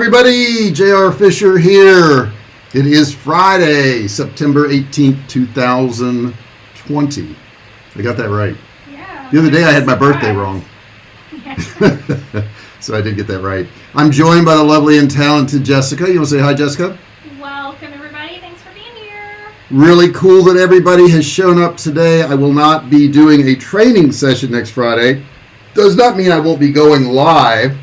everybody, J.R. Fisher here. It is Friday, September 18th, 2020. I got that right. Yeah. The other day I had my birthday wrong. So I did get that right. I'm joined by the lovely and talented Jessica. You want to say hi, Jessica? Welcome, everybody. Thanks for being here. Really cool that everybody has shown up today. I will not be doing a training session next Friday. Does not mean I won't be going live,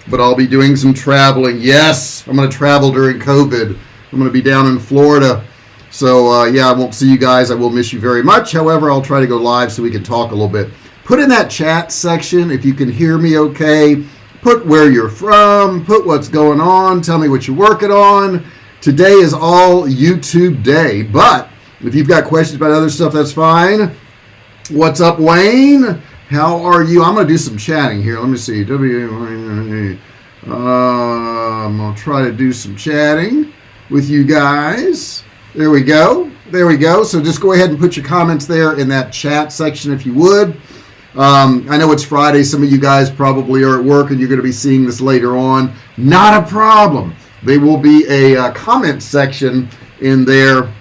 but I'll be doing some traveling. Yes, I'm going to travel during COVID. I'm going to be down in Florida. So, yeah, I won't see you guys. I will miss you very much. However, I'll try to go live so we can talk a little bit. Put in that chat section if you can hear me okay. Put where you're from. Put what's going on. Tell me what you're working on. Today is all YouTube day. But if you've got questions about other stuff, that's fine. What's up, Wayne? How are you? I'm going to do some chatting here. Let me see. I'm going to try to do some chatting with you guys. There we go. There we go. So just go ahead and put your comments there in that chat section if you would. I know it's Friday. Some of you guys probably are at work and you're going to be seeing this later on. Not a problem. There will be a comment section in there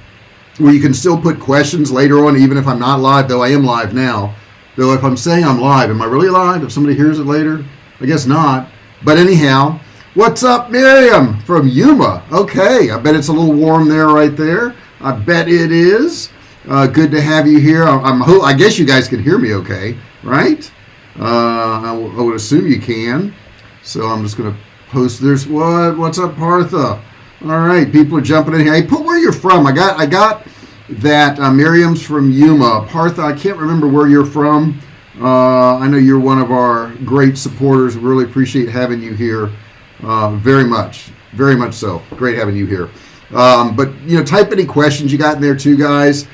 where you can still put questions later on, even if I'm not live, though I am live now. Though if I'm saying I'm live, am I really live? If somebody hears it later? I guess not. But anyhow, what's up, Miriam from Yuma? Okay, I bet it's a little warm there right there. I bet it is. Good to have you here. I guess you guys can hear me okay, right? I would assume you can. So I'm just going to post this. What's up, Partha? All right, people are jumping in here. Hey, put where you're from. I got that Miriam's from Yuma. Partha, I can't remember where you're from. I know you're one of our great supporters. Really appreciate having you here very much so. Great having you here. But, type any questions you got in there too, guys.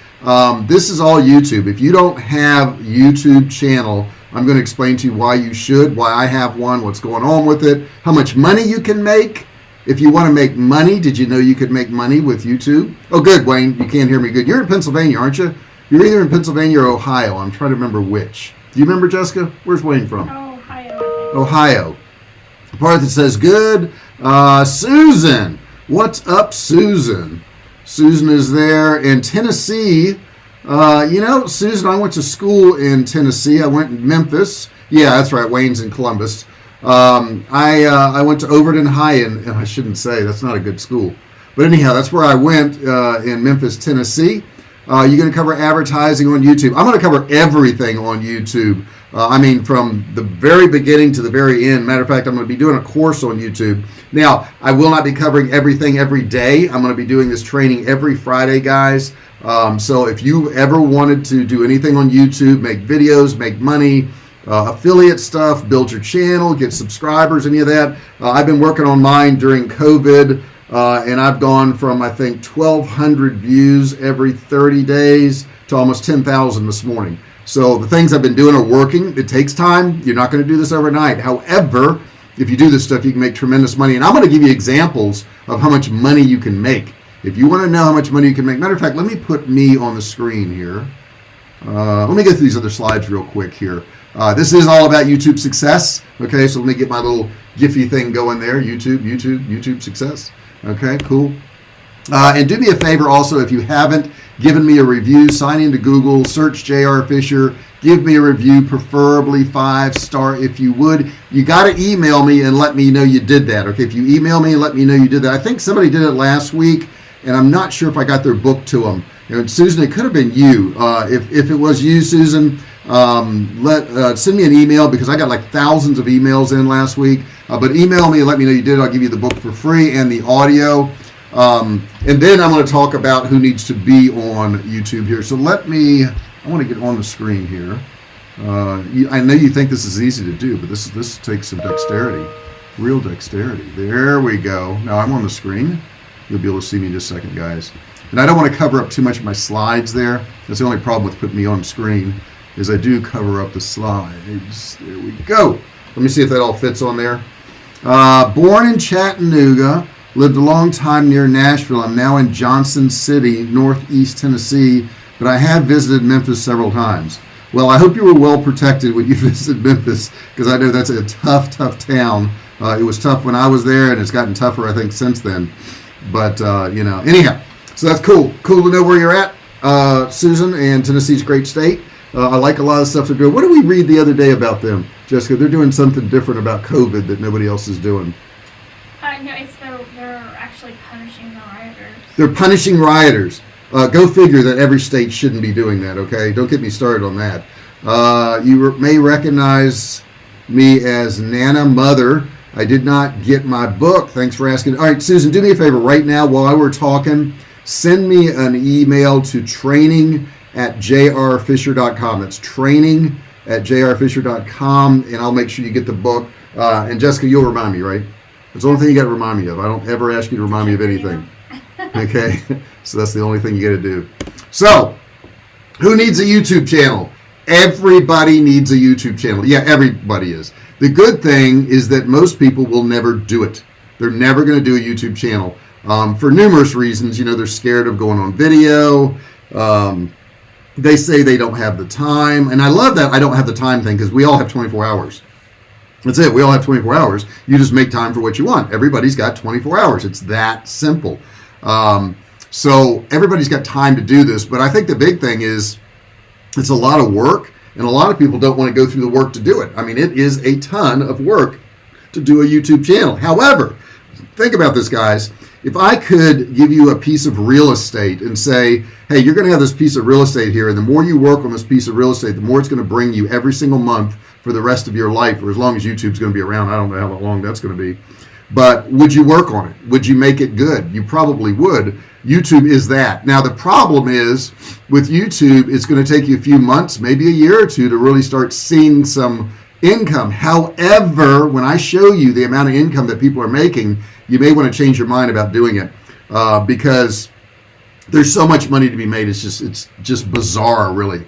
This is all YouTube. If you don't have YouTube channel, I'm going to explain to you why you should, why I have one, what's going on with it, how much money you can make. If you want to make money, did you know you could make money with YouTube? Oh, good, Wayne. You can't hear me good. You're in Pennsylvania, aren't you? You're either in Pennsylvania or Ohio. I'm trying to remember which. Do you remember, Jessica? Where's Wayne from? Ohio. The part that says good. Susan. What's up, Susan? Susan is there in Tennessee. Susan, I went to school in Tennessee. I went in Memphis. Yeah, that's right. Wayne's in Columbus. I went to Overton High, and I shouldn't say, that's not a good school. But anyhow, that's where I went in Memphis, Tennessee. You're going to cover advertising on YouTube. I'm going to cover everything on YouTube. From the very beginning to the very end. Matter of fact, I'm going to be doing a course on YouTube. Now, I will not be covering everything every day. I'm going to be doing this training every Friday, guys. So if you ever wanted to do anything on YouTube, make videos, make money, affiliate stuff, build your channel, get subscribers, any of that. I've been working on mine during COVID, and I've gone from, I think, 1,200 views every 30 days to almost 10,000 this morning. So the things I've been doing are working. It takes time. You're not going to do this overnight. However, if you do this stuff, you can make tremendous money. And I'm going to give you examples of how much money you can make. If you want to know how much money you can make, matter of fact, let me put me on the screen here. Let me go through these other slides real quick here. This is all about YouTube success. Okay, so let me get my little Giphy thing going there. YouTube success. Okay, cool. And do me a favor also, if you haven't given me a review, sign into Google, search J.R. Fisher, give me a review, preferably 5-star if you would. You got to email me and let me know you did that. Okay, if you email me and let me know you did that. I think somebody did it last week, and I'm not sure if I got their book to them. Susan, it could have been you. If it was you, Susan, send me an email, because I got like thousands of emails in last week. But email me and let me know you did it. I'll give you the book for free and the audio. And then I'm going to talk about who needs to be on YouTube here. So I want to get on the screen here. I know you think this is easy to do, but this takes some dexterity, real dexterity. There we go. Now I'm on the screen. You'll be able to see me in just a second, guys. And I don't want to cover up too much of my slides there. That's the only problem with putting me on screen, is I do cover up the slides. There we go. Let me see if that all fits on there. Born in Chattanooga, lived a long time near Nashville. I'm now in Johnson City, Northeast Tennessee, but I have visited Memphis several times. Well, I hope you were well protected when you visited Memphis, because I know that's a tough town It was tough when I was there, and it's gotten tougher, I think, since then. But, anyhow, so that's cool. Cool to know where you're at, Susan, and Tennessee's a great state. I like a lot of stuff they're doing. What did we read the other day about them, Jessica? They're doing something different about COVID that nobody else is doing. No, they're actually punishing the rioters. They're punishing rioters. Go figure that every state shouldn't be doing that, okay? Don't get me started on that. You may recognize me as Nana Mother. I did not get my book. Thanks for asking. All right, Susan, do me a favor right now while we're talking. Send me an email to training@jrfisher.com. That's training@jrfisher.com, and I'll make sure you get the book. And Jessica, you'll remind me, right? That's the only thing you got to remind me of. I don't ever ask you to remind me of anything. Okay? So that's the only thing you got to do. So, who needs a YouTube channel? Everybody needs a YouTube channel. Yeah, everybody is. The good thing is that most people will never do it. They're never going to do a YouTube channel for numerous reasons. They're scared of going on video. They say they don't have the time. And I love that I don't have the time thing, because we all have 24 hours. That's it. We all have 24 hours. You just make time for what you want. Everybody's got 24 hours. It's that simple. So everybody's got time to do this. But I think the big thing is it's a lot of work, and a lot of people don't want to go through the work to do it. I mean, it is a ton of work to do a YouTube channel. However, think about this, guys. If I could give you a piece of real estate and say, hey, you're going to have this piece of real estate here, and the more you work on this piece of real estate, the more it's going to bring you every single month for the rest of your life, or as long as YouTube's going to be around. I don't know how long that's going to be. But would you work on it? Would you make it good? You probably would. YouTube is that. Now, the problem is with YouTube, it's going to take you a few months, maybe a year or two, to really start seeing some income. However, when I show you the amount of income that people are making, you may want to change your mind about doing it because there's so much money to be made. It's just bizarre, really.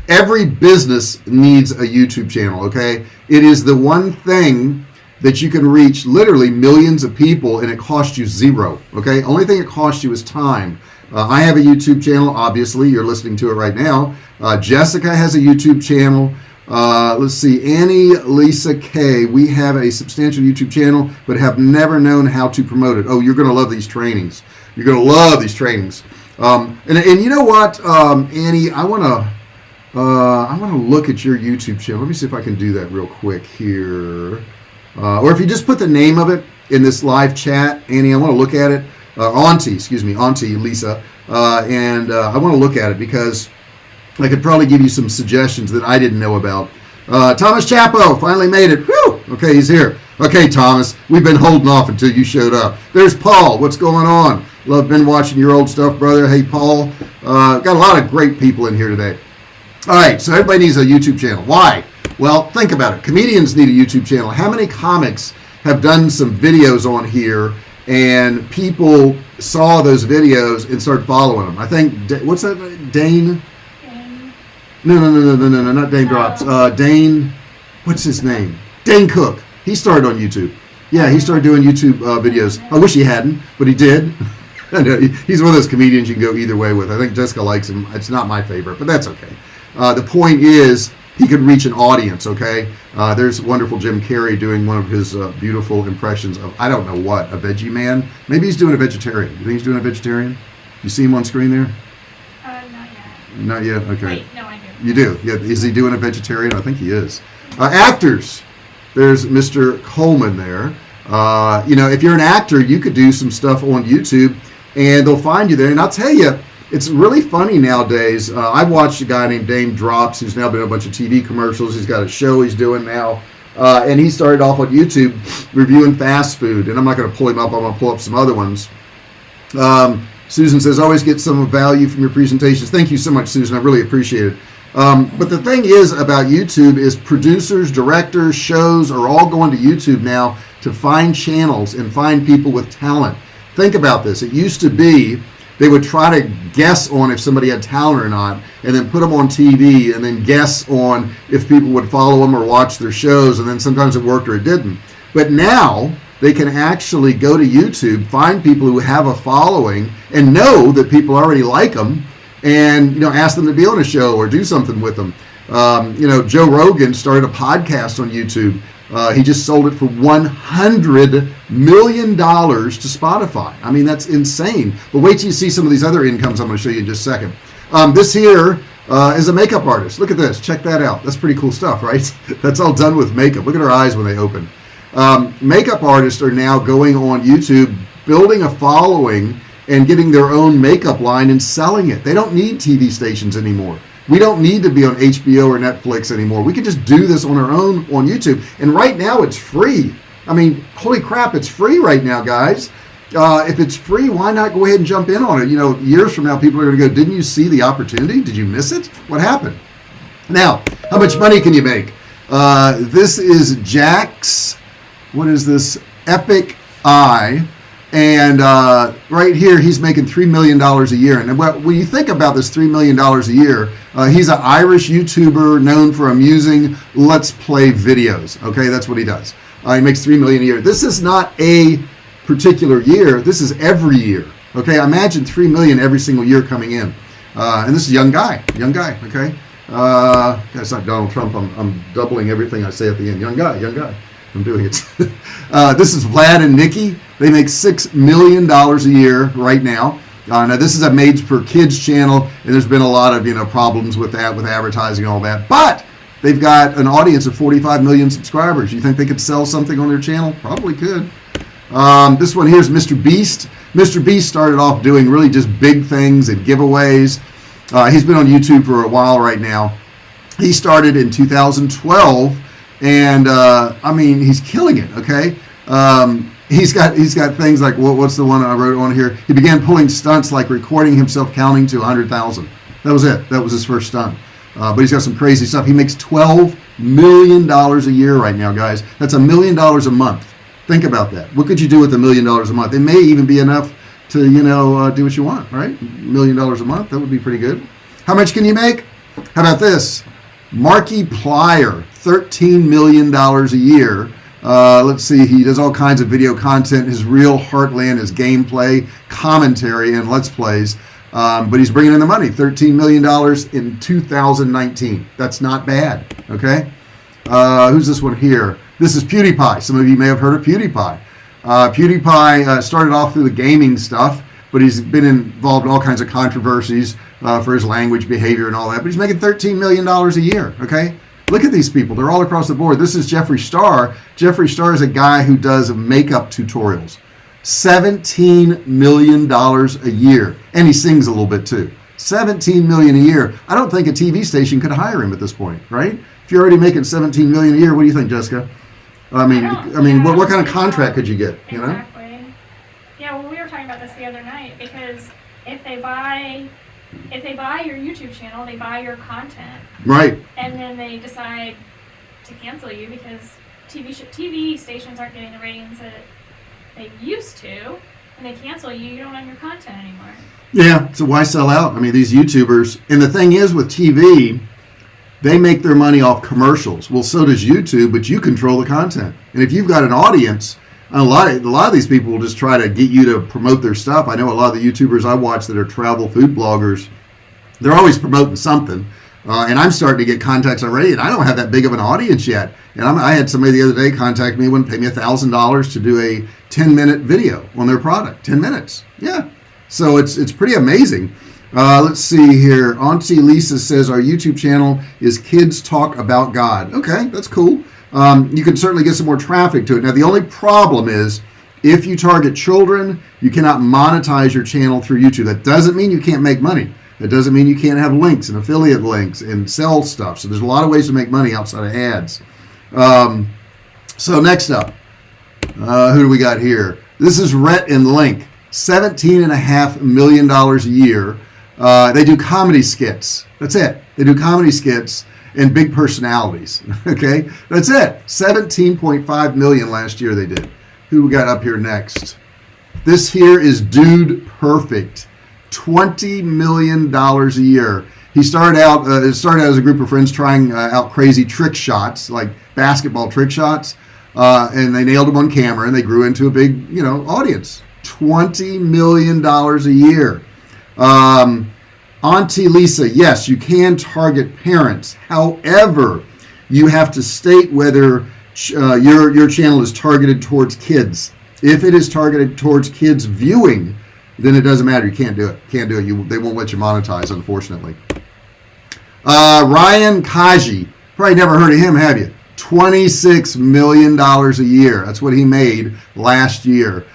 Every business needs a YouTube channel, okay? It is the one thing that you can reach literally millions of people, and it costs you zero, okay? Only thing it costs you is time. I have a YouTube channel, obviously. You're listening to it right now. Jessica has a YouTube channel. Let's see, Annie Lisa K. We have a substantial YouTube channel, but have never known how to promote it. Oh, you're going to love these trainings. You're going to love these trainings. And you know what, Annie, I want to look at your YouTube channel. Let me see if I can do that real quick here. Or if you just put the name of it in this live chat, Annie, I want to look at it. Auntie Lisa. And I want to look at it because I could probably give you some suggestions that I didn't know about. Thomas Chapo finally made it. Whew! Okay, he's here. Okay, Thomas, we've been holding off until you showed up. There's Paul. What's going on? Been watching your old stuff, brother. Hey, Paul. Got a lot of great people in here today. All right, so everybody needs a YouTube channel. Why? Well, think about it. Comedians need a YouTube channel. How many comics have done some videos on here and people saw those videos and started following them? I think, what's that? Dane? No, not Dane Drops. Dane, what's his name? Dane Cook. He started on YouTube. Yeah, he started doing YouTube videos. I wish he hadn't, but he did. He's one of those comedians you can go either way with. I think Jessica likes him. It's not my favorite, but that's okay. The point is, he could reach an audience, okay? There's wonderful Jim Carrey doing one of his beautiful impressions of, I don't know what, a veggie man? Maybe he's doing a vegetarian. You think he's doing a vegetarian? You see him on screen there? Not yet. Not yet? Okay. Wait, no, I do. You do? Yeah. Is he doing a vegetarian? I think he is. Actors. There's Mr. Coleman there. If you're an actor, you could do some stuff on YouTube, and they'll find you there. And I'll tell you, it's really funny nowadays. I watched a guy named Dane Drops, who's now been in a bunch of TV commercials. He's got a show he's doing now. And he started off on YouTube reviewing fast food. And I'm not going to pull him up. I'm going to pull up some other ones. Susan says, always get some value from your presentations. Thank you so much, Susan. I really appreciate it. But the thing is about YouTube is producers, directors, shows are all going to YouTube now to find channels and find people with talent. Think about this. It used to be they would try to guess on if somebody had talent or not, and then put them on TV and then guess on if people would follow them or watch their shows, and then sometimes it worked or it didn't. But now they can actually go to YouTube, find people who have a following and know that people already like them, and ask them to be on a show or do something with them. Joe Rogan started a podcast on YouTube. He just sold it for $100 million to Spotify. I mean, that's insane. But wait till you see some of these other incomes I'm going to show you in just a second. This here is a makeup artist. Look at this. Check that out. That's pretty cool stuff, right? That's all done with makeup. Look at her eyes when they open. Makeup artists are now going on YouTube, building a following, and getting their own makeup line and selling it. They don't need TV stations anymore. We don't need to be on HBO or Netflix anymore. We can just do this on our own on YouTube. And right now it's free. I mean, holy crap, it's free right now, guys. If it's free, why not go ahead and jump in on it? You know, years from now, people are going to go, didn't you see the opportunity? Did you miss it? What happened? Now, how much money can you make? This is Jack's, what is this? Epic Eye. And right here, he's making $3 million a year. And when you think about this $3 million a year, he's an Irish YouTuber known for amusing Let's Play videos. Okay, that's what he does. He makes $3 million a year. This is not a particular year. This is every year. Okay, imagine $3 million every single year coming in. And this is a young guy. Okay. That's not Donald Trump. I'm doubling everything I say at the end. Young guy. I'm doing it. This is Vlad and Nikki. They make $6 million a year right now. Now this is a made for kids channel, and there's been a lot of problems with that, with advertising and all that. But they've got an audience of 45 million subscribers. You think they could sell something on their channel? Probably could. This one here is Mr. Beast. Mr. Beast started off doing really just big things and giveaways. He's been on YouTube for a while right now. He started in 2012. And I mean, he's killing it. Okay, he's got things like what's the one I wrote on here? He began pulling stunts like recording himself counting to 100,000. That was it. That was his first stunt. But he's got some crazy stuff. He makes $12 million a year right now, guys. That's $1 million a month. Think about that. What could you do with $1 million a month? It may even be enough to do what you want, right? $1 million a month. That would be pretty good. How much can you make? How about this? Markiplier, $13 million a year. Let's see, he does all kinds of video content. His real heartland is gameplay, commentary, and Let's Plays. But he's bringing in the money, $13 million in 2019. That's not bad, okay? Who's this one here? This is PewDiePie. Some of you may have heard of PewDiePie. PewDiePie started off through the gaming stuff, but he's been involved in all kinds of controversies for his language, behavior, and all that. But he's making $13 million a year, okay? Look at these people. They're all across the board. This is Jeffree Star. Jeffree Star is a guy who does makeup tutorials. $17 million a year. And he sings a little bit, too. $17 million a year. I don't think a TV station could hire him at this point, right? If you're already making $17 million a year, what do you think, Jessica? I mean, what kind of contract could you get, you know? Exactly. Yeah, well, we were talking about this the other night, because if they buy your YouTube channel, they buy your content. Right. And then they decide to cancel you because TV stations aren't getting the ratings that they used to, and they cancel you, you don't own your content anymore. Yeah, so why sell out? I mean, these YouTubers, and the thing is with TV, they make their money off commercials. Well, so does YouTube, but you control the content. And if you've got an audience, a lot of these people will just try to get you to promote their stuff. I know a lot of the YouTubers I watch that are travel food bloggers, they're always promoting something. And I'm starting to get contacts already, and I don't have that big of an audience yet. And I had somebody the other day contact me, wouldn't pay me $1,000 to do a 10-minute video on their product. 10 minutes. Yeah. So it's pretty amazing. Let's see here. Auntie Lisa says our YouTube channel is Kids Talk About God. Okay, that's cool. You can certainly get some more traffic to it. Now, the only problem is if you target children, you cannot monetize your channel through YouTube. That doesn't mean you can't make money. That doesn't mean you can't have links and affiliate links and sell stuff. So there's a lot of ways to make money outside of ads. So next up, who do we got here? This is Rhett and Link, $17.5 million a year. They do comedy skits. That's it. They do comedy skits and big personalities. Okay, that's it. 17.5 million last year they did. Who we got up here next? This here is Dude Perfect. $20 million a year. He started out as a group of friends trying out crazy trick shots, like basketball trick shots, and they nailed them on camera, and they grew into a big, audience. $20 million a year. Auntie Lisa, yes, you can target parents. However, you have to state whether your channel is targeted towards kids. If it is targeted towards kids viewing, then it doesn't matter. You can't do it. They won't let you monetize, unfortunately. Ryan Kaji, probably never heard of him, have you? $26 million a year. That's what he made last year.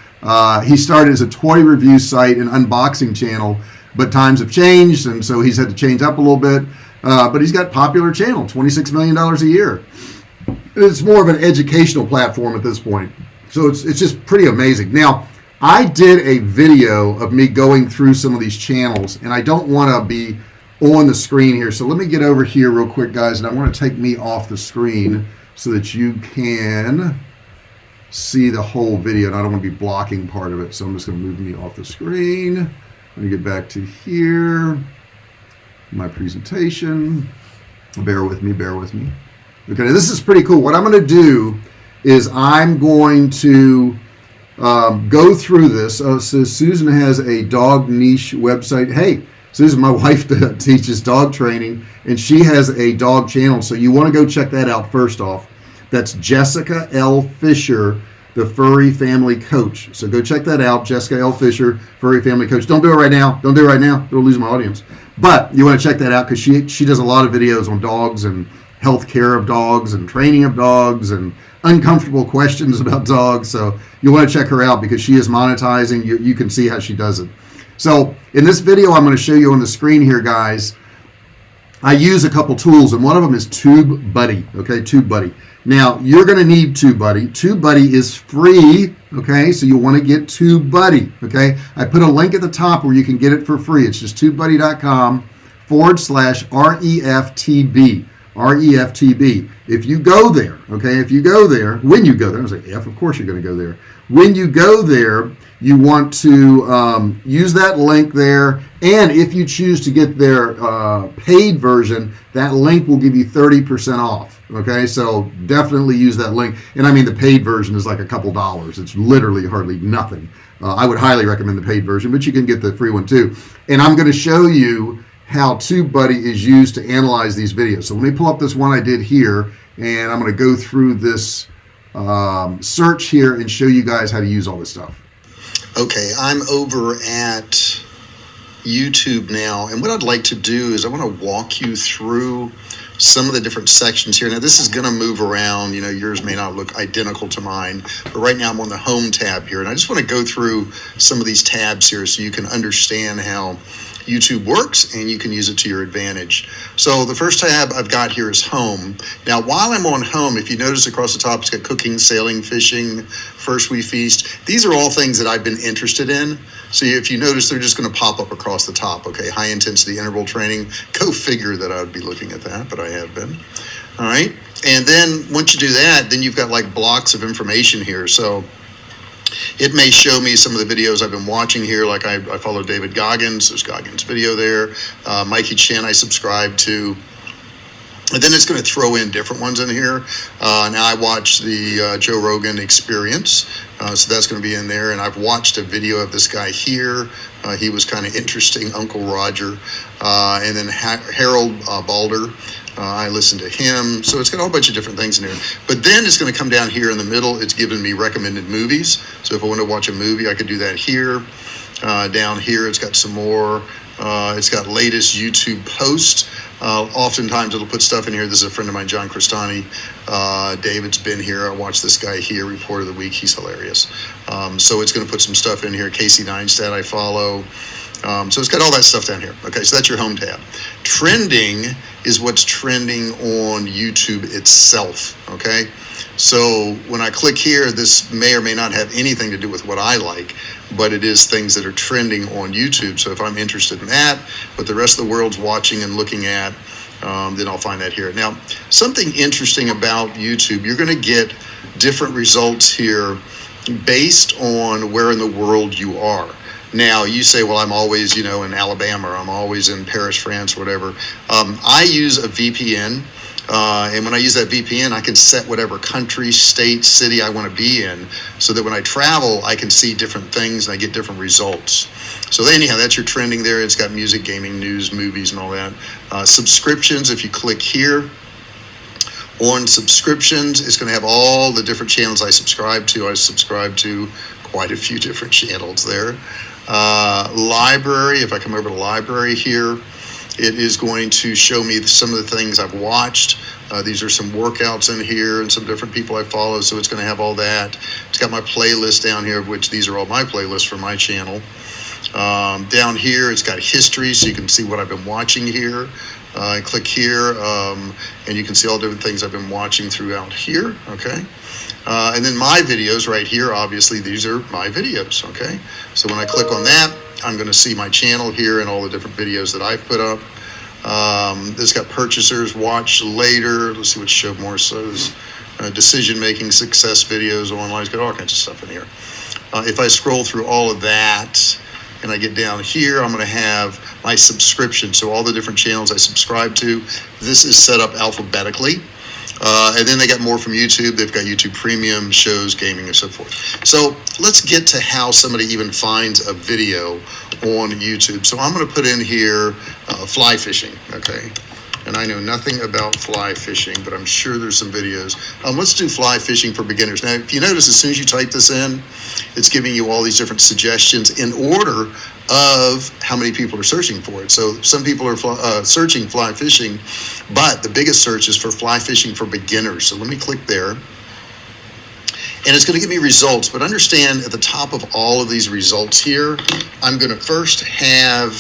He started as a toy review site and unboxing channel, but times have changed, and so he's had to change up a little bit. But he's got a popular channel, $26 million a year. It's more of an educational platform at this point. So it's just pretty amazing. Now, I did a video of me going through some of these channels, and I don't want to be on the screen here. So let me get over here real quick, guys, and I want to take me off the screen so that you can see the whole video, and I don't want to be blocking part of it. So I'm just going to move me off the screen. Let me get back to here. My presentation. Bear with me. Okay, this is pretty cool. What I'm going to do is I'm going to go through this. So Susan has a dog niche website. Hey, Susan, my wife teaches dog training, and she has a dog channel. So you want to go check that out first off. That's Jessica L. Fisher, the Furry Family Coach. So go check that out, Jessica L. Fisher, Furry Family Coach. Don't do it right now. It'll lose my audience. But you want to check that out because she does a lot of videos on dogs and health care of dogs and training of dogs and uncomfortable questions about dogs. So you want to check her out because she is monetizing. You can see how she does it. So in this video, I'm going to show you on the screen here, guys, I use a couple tools, and one of them is TubeBuddy. Okay, TubeBuddy. Now, you're going to need TubeBuddy. TubeBuddy is free, okay? So you'll want to get TubeBuddy, okay? I put a link at the top where you can get it for free. It's just tubebuddy.com/REFTB. REFTB. If you go there, okay, when you go there, I was like, of course you're going to go there. When you go there, you want to use that link there, and if you choose to get their paid version, that link will give you 30% off, okay? So definitely use that link, and I mean the paid version is like a couple dollars. It's literally hardly nothing. I would highly recommend the paid version, but you can get the free one too. And I'm going to show you how TubeBuddy is used to analyze these videos. So let me pull up this one I did here, and I'm going to go through this search here and show you guys how to use all this stuff. Okay, I'm over at YouTube now, and what I'd like to do is I want to walk you through some of the different sections here. Now, this is going to move around. You know, yours may not look identical to mine, but right now I'm on the Home tab here, and I just want to go through some of these tabs here so you can understand how YouTube works and you can use it to your advantage. So the first tab I've got here is Home. Now, while I'm on Home, if you notice across the top, it's got cooking, sailing, fishing, First We Feast. These are all things that I've been interested in. So if you notice, they're just going to pop up across the top. Okay, high intensity interval training. Go figure that I would be looking at that, but I have been. All right. And then once you do that, then you've got like blocks of information here. So it may show me some of the videos I've been watching here, like I follow David Goggins. There's Goggins' video there. Mikey Chen I subscribe to. And then it's going to throw in different ones in here. Now I watch the Joe Rogan Experience, so that's going to be in there. And I've watched a video of this guy here. He was kind of interesting, Uncle Roger. And then Harold Balder. I listen to him. So it's got a whole bunch of different things in here. But then it's going to come down here in the middle. It's giving me recommended movies. So if I want to watch a movie, I could do that here. Down here, it's got some more. It's got latest YouTube posts. Oftentimes it'll put stuff in here. This is a friend of mine, John Cristani. David's been here. I watched this guy here, Report of the Week. He's hilarious. So it's going to put some stuff in here. Casey Neistat I follow. So it's got all that stuff down here. Okay, so that's your Home tab. Trending is what's trending on YouTube itself. Okay, so when I click here, this may or may not have anything to do with what I like, but it is things that are trending on YouTube. So if I'm interested in that, what the rest of the world's watching and looking at, then I'll find that here. Now, something interesting about YouTube, you're going to get different results here based on where in the world you are. Now, you say, well, I'm always, in Alabama, or I'm always in Paris, France, whatever. I use a VPN, and when I use that VPN, I can set whatever country, state, city I want to be in, so that when I travel, I can see different things and I get different results. So anyhow, that's your trending there. It's got music, gaming, news, movies, and all that. Subscriptions, if you click here, On subscriptions, it's going to have all the different channels I subscribe to. I subscribe to quite a few different channels there. Library, if I come over to library here, it is going to show me some of the things I've watched. These are some workouts in here and some different people I follow, so it's going to have all that. It's got my playlist down here, which these are all my playlists for my channel. Down here, it's got history, so you can see what I've been watching here. Click here, and you can see all different things I've been watching throughout here, okay? And then my videos right here, obviously, these are my videos, okay? So when I click on that, I'm going to see my channel here and all the different videos that I've put up. This got purchasers, watch later. Let's see what show more shows. Decision-making, success videos, online. It's got all kinds of stuff in here. If I scroll through all of that and I get down here, I'm going to have my subscription. So all the different channels I subscribe to, this is set up alphabetically. And then they got more from YouTube. They've got YouTube Premium, shows, gaming, and so forth. So let's get to how somebody even finds a video on YouTube. So I'm going to put in here fly fishing, okay? And I know nothing about fly fishing, but I'm sure there's some videos. Let's do fly fishing for beginners. Now, if you notice, as soon as you type this in, it's giving you all these different suggestions in order of how many people are searching for it. So some people are searching fly fishing, but the biggest search is for fly fishing for beginners. So let me click there. And it's going to give me results, but understand at the top of all of these results here, I'm going to first have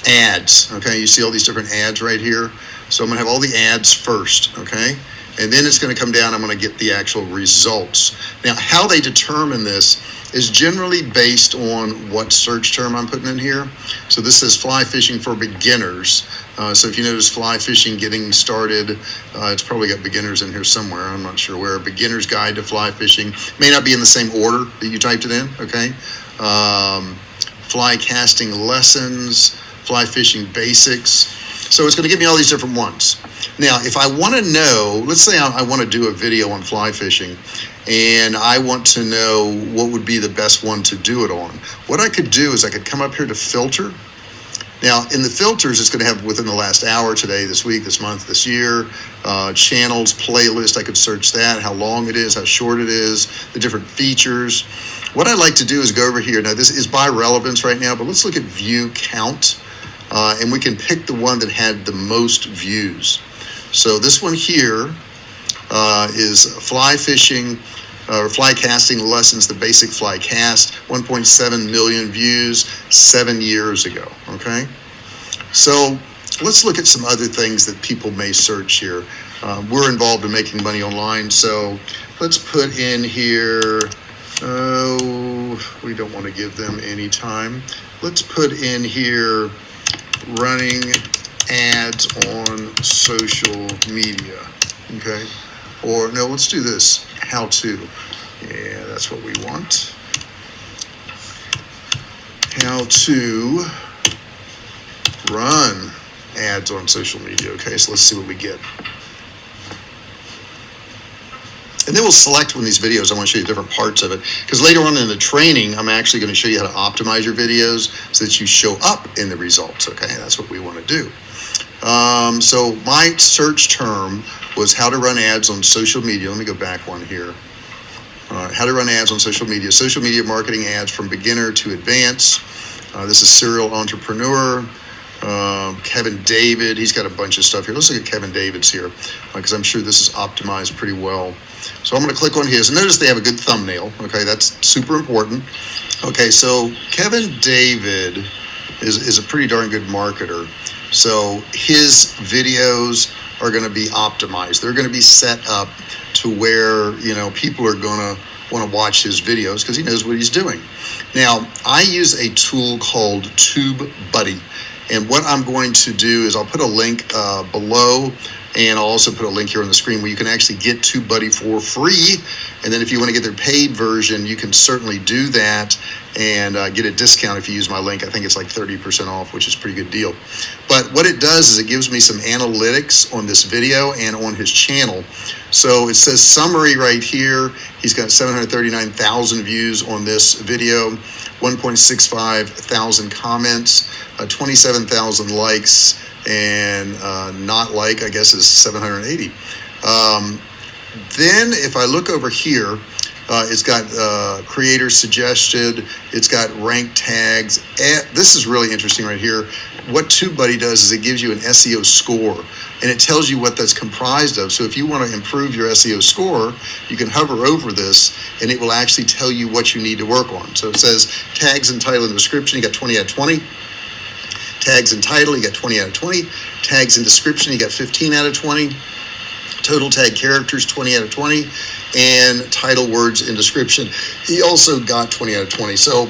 ads, okay? You see all these different ads right here. So I'm going to have all the ads first, okay? And then it's going to come down, I'm going to get the actual results. Now, how they determine this is generally based on what search term I'm putting in here. So this says fly fishing for beginners. So if you notice fly fishing getting started, it's probably got beginners in here somewhere. I'm not sure where. Beginner's Guide to Fly Fishing. May not be in the same order that you typed it in, okay? Fly casting lessons, fly fishing basics. So it's going to give me all these different ones. Now, if I want to know, let's say I want to do a video on fly fishing, and I want to know what would be the best one to do it on. What I could do is I could come up here to filter. Now, in the filters, it's going to have within the last hour, today, this week, this month, this year, channels, playlist. I could search that, how long it is, how short it is, the different features. What I like to do is go over here. Now, this is by relevance right now, but let's look at view count. And we can pick the one that had the most views. So this one here is fly fishing or fly casting lessons, the basic fly cast, 1.7 million views 7 years ago, okay? So let's look at some other things that people may search here. We're involved in making money online, so let's put in here, we don't want to give them any time. Let's put in here running ads on social media, okay? Or no, let's do this, how to. Yeah, that's what we want. How to run ads on social media, okay? So let's see what we get. And then we'll select one of these videos. I want to show you different parts of it, because later on in the training, I'm actually going to show you how to optimize your videos so that you show up in the results, okay? That's what we want to do. So my search term was how to run ads on social media. Let me go back one here. How to run ads on social media marketing ads from beginner to advanced. This is serial entrepreneur. Kevin David, he's got a bunch of stuff here. Let's look at Kevin David's here, because I'm sure this is optimized pretty well. So I'm going to click on his, and notice they have a good thumbnail. Okay, that's super important. Okay, so Kevin David is a pretty darn good marketer. So his videos are going to be optimized. They're going to be set up to where, you know, people are going to want to watch his videos because he knows what he's doing. Now, I use a tool called TubeBuddy. And what I'm going to do is I'll put a link below, and I'll also put a link here on the screen where you can actually get TubeBuddy for free. And then if you want to get their paid version, you can certainly do that and get a discount if you use my link. I think it's like 30% off, which is a pretty good deal. But what it does is it gives me some analytics on this video and on his channel. So it says summary right here. He's got 739,000 views on this video, 1.65 thousand comments, 27,000 likes, and not like, I guess, is 780. Then if I look over here, it's got creator suggested. It's got ranked tags. This is really interesting right here. What TubeBuddy does is it gives you an SEO score, and it tells you what that's comprised of. So if you want to improve your SEO score, you can hover over this, and it will actually tell you what you need to work on. So it says tags and title and description, you got 20 out of 20. Tags and title, you got 20 out of 20. Tags and description, you got 15 out of 20. Total tag characters, 20 out of 20. And title, words, and description, he also got 20 out of 20. So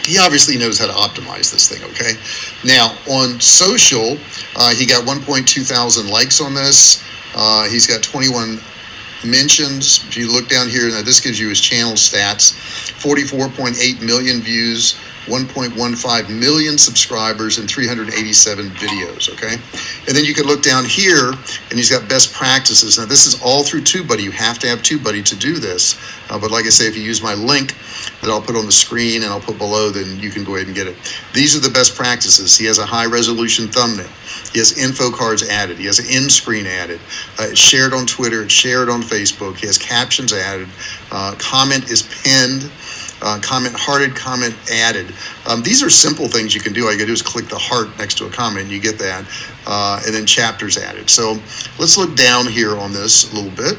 he obviously knows how to optimize this thing, okay? Now, on social, he got 1.2 thousand likes on this. He's got 21 mentions. If you look down here, now this gives you his channel stats. 44.8 million views, 1.15 million subscribers, and 387 videos, okay? And then you can look down here, and he's got best practices. Now, this is all through TubeBuddy. You have to have TubeBuddy to do this. But like I say, if you use my link that I'll put on the screen and I'll put below, then you can go ahead and get it. These are the best practices. He has a high-resolution thumbnail. He has info cards added. He has an end screen added. It's shared on Twitter. It's shared on Facebook. He has captions added. Comment is pinned. Comment hearted, comment added. These are simple things you can do. All you gotta do is click the heart next to a comment and you get that. And then chapters added. So let's look down here on this a little bit.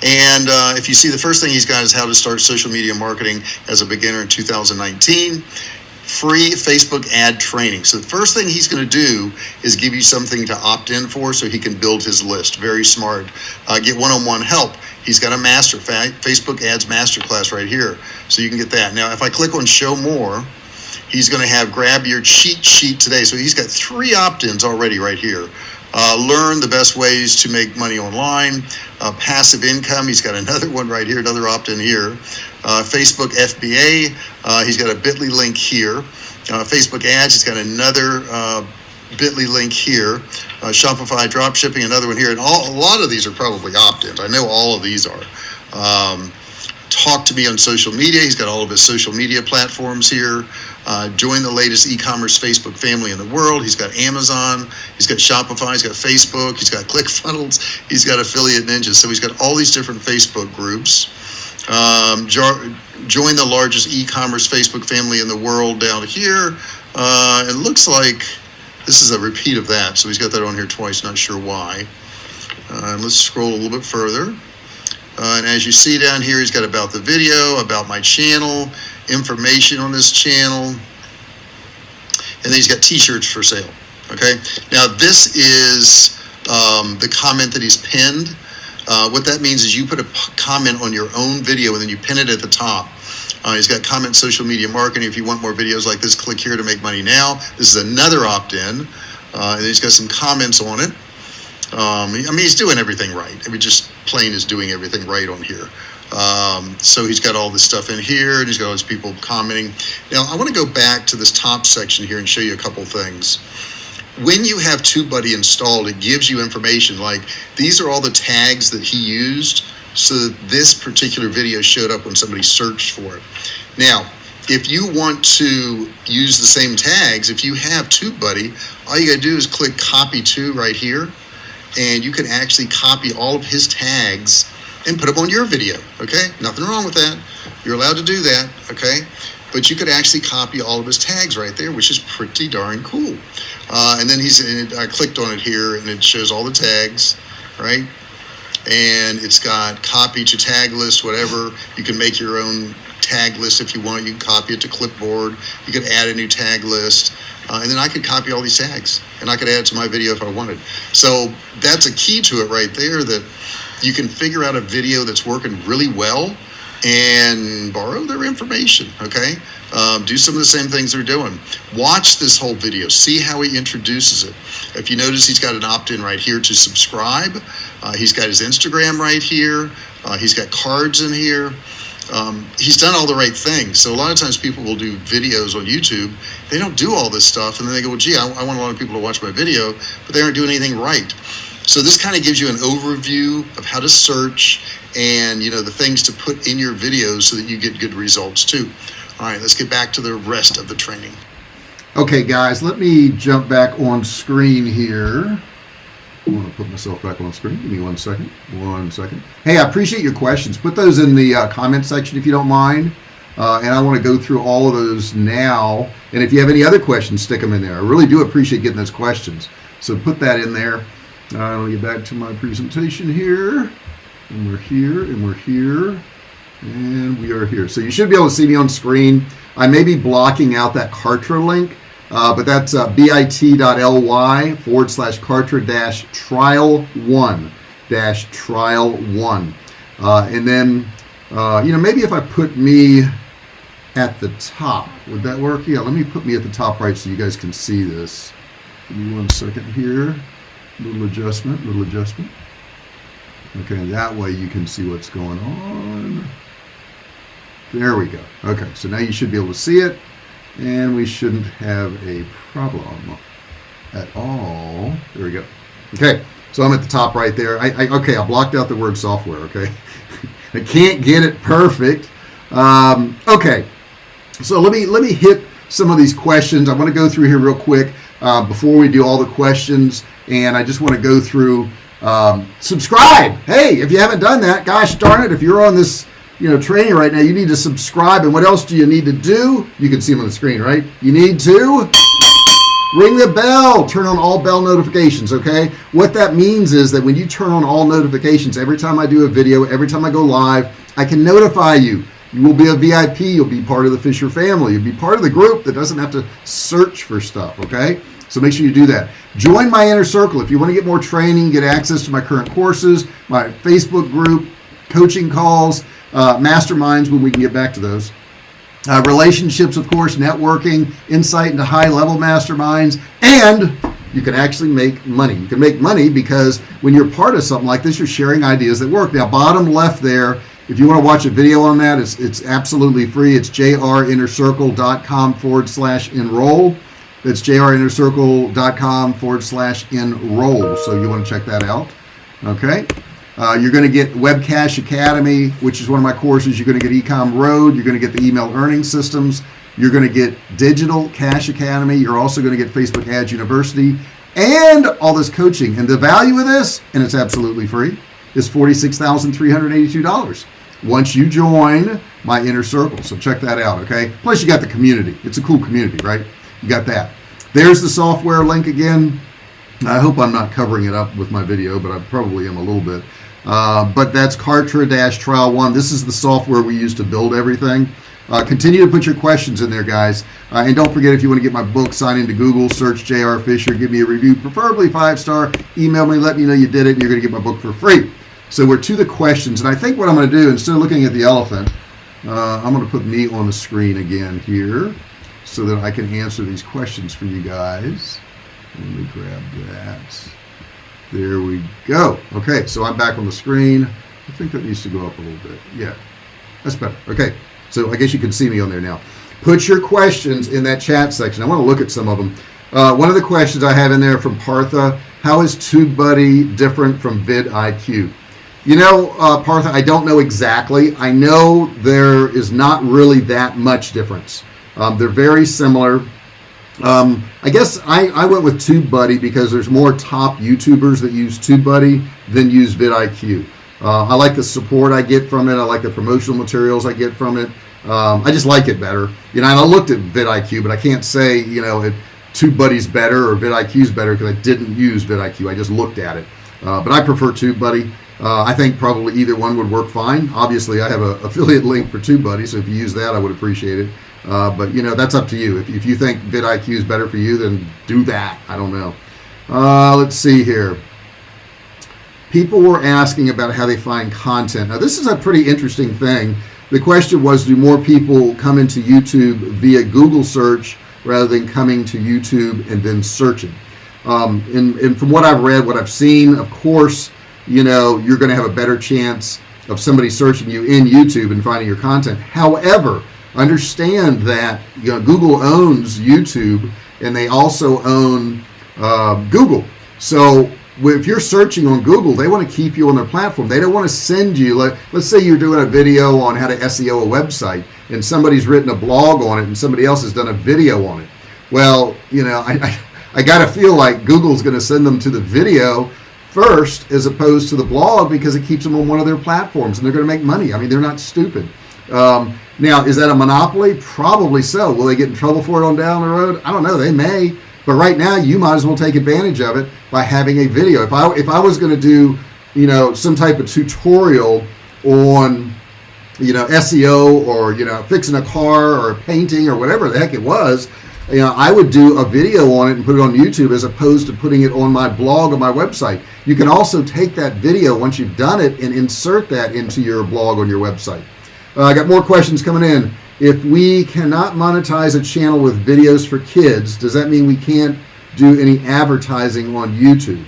And if you see, the first thing he's got is how to start social media marketing as a beginner in 2019. Free Facebook ad training. So the first thing he's going to do is give you something to opt in for so he can build his list. Very smart. Get one-on-one help. He's got a Facebook ads masterclass right here. So you can get that. Now, if I click on show more, he's going to have grab your cheat sheet today. So he's got 3 opt-ins already right here. Learn the best ways to make money online. Passive income, he's got another one right here, another opt-in here. Facebook FBA, he's got a bit.ly link here. Facebook ads, he's got another bit.ly link here. Shopify dropshipping, another one here. And a lot of these are probably opt-ins. I know all of these are. Talk to me on social media. He's got all of his social media platforms here. Join the latest e-commerce Facebook family in the world. He's got Amazon. He's got Shopify. He's got Facebook. He's got ClickFunnels. He's got Affiliate Ninjas. So he's got all these different Facebook groups. Join the largest e-commerce Facebook family in the world down here. It looks like this is a repeat of that. So he's got that on here twice. Not sure why. Let's scroll a little bit further. And as you see down here, he's got about the video, about my channel, information on this channel, and then he's got t-shirts for sale. Okay, now this is the comment that he's pinned. What that means is you put a comment on your own video and then you pin it at the top. He's got comment social media marketing. If you want more videos like this, click here to make money now. This is another opt-in, and he's got some comments on it. I mean, he's doing everything right. I mean, just plain is doing everything right on here. So he's got all this stuff in here, and he's got all these people commenting. Now, I want to go back to this top section here and show you a couple things. When you have TubeBuddy installed, it gives you information like these are all the tags that he used so that this particular video showed up when somebody searched for it. Now, if you want to use the same tags, if you have TubeBuddy, all you got to do is click copy to right here, and you can actually copy all of his tags and put them on your video, okay? Nothing wrong with that. You're allowed to do that, okay? But you could actually copy all of his tags right there, which is pretty darn cool. And then I clicked on it here, and it shows all the tags, right? And it's got copy to tag list, whatever. You can make your own tag list if you want. You can copy it to clipboard. You could add a new tag list. And then I could copy all these tags, and I could add it to my video if I wanted. So that's a key to it right there, that you can figure out a video that's working really well and borrow their information, okay? Do some of the same things they're doing. Watch this whole video. See how he introduces it. If you notice, he's got an opt-in right here to subscribe. He's got his Instagram right here. He's got cards in here. He's done all the right things. So a lot of times people will do videos on YouTube. They don't do all this stuff, and then they go, well, gee, I want a lot of people to watch my video, but they aren't doing anything right. So this kind of gives you an overview of how to search and, you know, the things to put in your videos so that you get good results too. All right, let's get back to the rest of the training. Okay, guys, let me jump back on screen here. I want to put myself back on screen. Give me 1 second. 1 second. Hey, I appreciate your questions. Put those in the comment section if you don't mind. And I want to go through all of those now. And if you have any other questions, stick them in there. I really do appreciate getting those questions. So put that in there. Let me get back to my presentation here. And we're here, and we're here, and we are here. So you should be able to see me on screen. I may be blocking out that Kartra link, but that's bit.ly/Kartra-trial1. And then, maybe if I put me at the top, would that work? Yeah, let me put me at the top right so you guys can see this. Give me 1 second here. Little adjustment. Okay, that way you can see what's going on. There we go. Okay, so now you should be able to see it, and we shouldn't have a problem at all. There we go. Okay, so I'm at the top right there. I blocked out the word software, okay? I can't get it perfect. Okay, so let me hit some of these questions. I want to go through here real quick before we do all the questions, and I just want to go through subscribe. Hey, if you haven't done that, gosh darn it, if you're on this training right now, you need to subscribe. And what else do you need to do? You can see them on the screen, right? You need to ring the bell, turn on all bell notifications, okay? What that means is that when you turn on all notifications, every time I do a video, every time I go live, I can notify you. You will be a VIP. You'll be part of the Fisher family. You'll be part of the group that doesn't have to search for stuff, okay? So make sure you do that. Join my inner circle. If you want to get more training, get access to my current courses, my Facebook group, coaching calls, masterminds when we can get back to those. Relationships, of course, networking, insight into high-level masterminds, and you can actually make money. You can make money because when you're part of something like this, you're sharing ideas that work. Now, bottom left there, if you want to watch a video on that, it's absolutely free. It's jrinnercircle.com/enroll. That's jrinnercircle.com/enroll. So you want to check that out. Okay. You're going to get Webcash Academy, which is one of my courses. You're going to get Ecom Road. You're going to get the email earning systems. You're going to get Digital Cash Academy. You're also going to get Facebook Ads University and all this coaching. And the value of this, and it's absolutely free, is $46,382 once you join my inner circle. So check that out, okay? Plus you got the community. It's a cool community, right? You got that. There's the software link again. I hope I'm not covering it up with my video, but I probably am a little bit. But that's Kartra-trial1. This is the software we use to build everything. Continue to put your questions in there, guys. And don't forget, if you want to get my book, sign into Google, search J.R. Fisher, give me a review, preferably 5-star. Email me, let me know you did it, and you're going to get my book for free. So we're to the questions. And I think what I'm going to do, instead of looking at the elephant, I'm going to put me on the screen again here so that I can answer these questions for you guys. Let me grab that. There we go. Okay, so I'm back on the screen. I think that needs to go up a little bit. Yeah, that's better. Okay, so I guess you can see me on there now. Put your questions in that chat section. I want to look at some of them. One of the questions I have in there from Partha, how is TubeBuddy different from vidIQ? Partha, I don't know exactly. I know there is not really that much difference. They're very similar. I guess I went with TubeBuddy because there's more top YouTubers that use TubeBuddy than use vidIQ. I like the support I get from it. I like the promotional materials I get from it. I just like it better. And I looked at vidIQ, but I can't say, if TubeBuddy's better or vidIQ's better because I didn't use vidIQ. I just looked at it. But I prefer TubeBuddy. I think probably either one would work fine. Obviously, I have an affiliate link for TubeBuddy, so if you use that, I would appreciate it. But that's up to you. If you think vidIQ is better for you, then do that. I don't know. Let's see here. People were asking about how they find content. Now, this is a pretty interesting thing. The question was, do more people come into YouTube via Google search rather than coming to YouTube and then searching? And from what I've read, what I've seen, of course, you're going to have a better chance of somebody searching you in YouTube and finding your content. However, understand that Google owns YouTube and they also own Google. So if you're searching on Google, they want to keep you on their platform. They don't want to send you, let's say you're doing a video on how to SEO a website and somebody's written a blog on it and somebody else has done a video on it. Well, I got to feel like Google's going to send them to the video first as opposed to the blog because it keeps them on one of their platforms and they're going to make money. I mean, they're not stupid. Now, is that a monopoly? Probably so. Will they get in trouble for it on down the road? I don't know. They may. But right now, you might as well take advantage of it by having a video. If I was going to do, some type of tutorial on, SEO or, fixing a car or painting or whatever the heck it was, I would do a video on it and put it on YouTube as opposed to putting it on my blog or my website. You can also take that video once you've done it and insert that into your blog on your website. I got more questions coming in. If we cannot monetize a channel with videos for kids, does that mean we can't do any advertising on YouTube?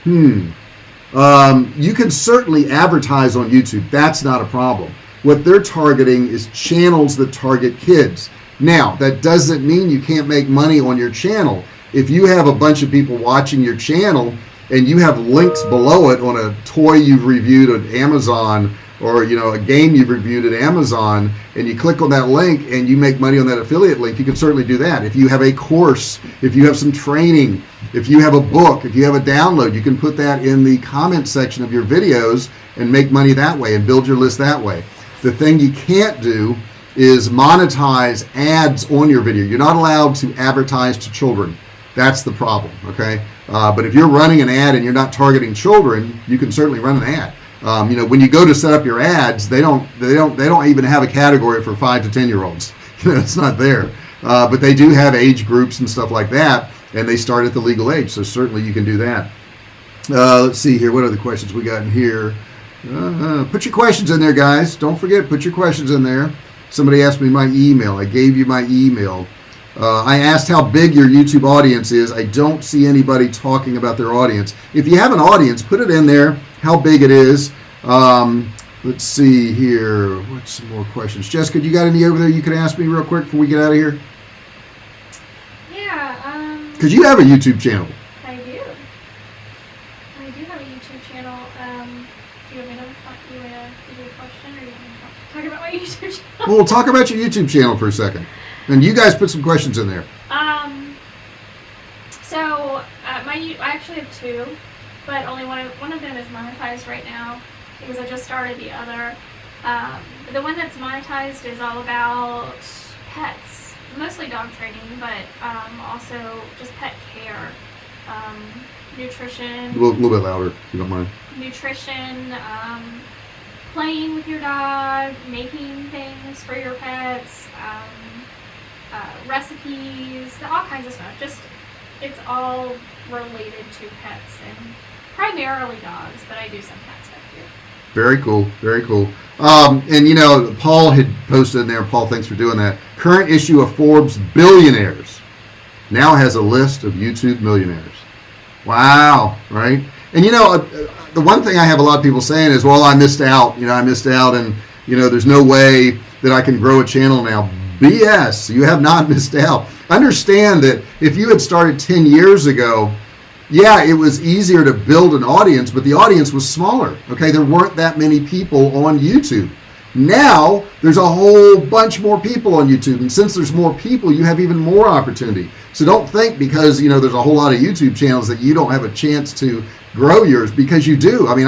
You can certainly advertise on YouTube. That's not a problem. What they're targeting is channels that target kids. Now, that doesn't mean you can't make money on your channel. If you have a bunch of people watching your channel and you have links below it on a toy you've reviewed on Amazon or a game you've reviewed at Amazon, and you click on that link and you make money on that affiliate link, you can certainly do that. If you have a course, if you have some training, if you have a book, if you have a download, you can put that in the comment section of your videos and make money that way and build your list that way. The thing you can't do is monetize ads on your video. You're not allowed to advertise to children. That's the problem, okay? But if you're running an ad and you're not targeting children, you can certainly run an ad. When you go to set up your ads, they don't even have a category for 5 to 10-year-olds. It's not there. But they do have age groups and stuff like that, and they start at the legal age. So certainly you can do that. Let's see here. What other questions we got in here? Put your questions in there, guys. Don't forget, put your questions in there. Somebody asked me my email. I gave you my email. I asked how big your YouTube audience is. I don't see anybody talking about their audience. If you have an audience, put it in there, how big it is. Let's see here. What's some more questions? Jessica, you got any over there you can ask me real quick before we get out of here? Yeah. Because you have a YouTube channel. I do. I do have a YouTube channel. Do you want me to give you a question, or do you want me to talk about my YouTube channel? Well, we'll talk about your YouTube channel for a second. And you guys put some questions in there. I actually have two, but only one of them is monetized right now because I just started the other. The one that's monetized is all about pets, mostly dog training, but also just pet care, nutrition. A little bit louder, if you don't mind. Nutrition, playing with your dog, making things for your pets, recipes, all kinds of stuff. Just, it's all related to pets and primarily dogs, but I do some cat stuff too. Very cool, very cool. And Paul had posted in there. Paul, thanks for doing that. Current issue of Forbes Billionaires now has a list of YouTube millionaires. Wow, right? And the one thing I have a lot of people saying is, well, I missed out. I missed out, and there's no way that I can grow a channel now. BS. You have not missed out. Understand that if you had started 10 years ago, yeah, it was easier to build an audience, but the audience was smaller. Okay, there weren't that many people on YouTube. Now there's a whole bunch more people on YouTube, and since there's more people, you have even more opportunity. So don't think because there's a whole lot of YouTube channels that you don't have a chance to grow yours, because you do. I mean,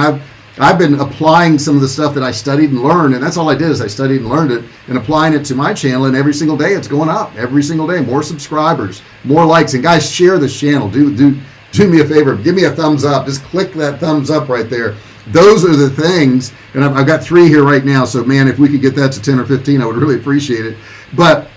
I've been applying some of the stuff that I studied and learned, and that's all I did is I studied and learned it and applying it to my channel, and every single day it's going up. Every single day, more subscribers, more likes, and guys, share this channel. Do me a favor, give me a thumbs up. Just click that thumbs up right there. Those are the things, and I've got 3 here right now, so man, if we could get that to 10 or 15, I would really appreciate it. But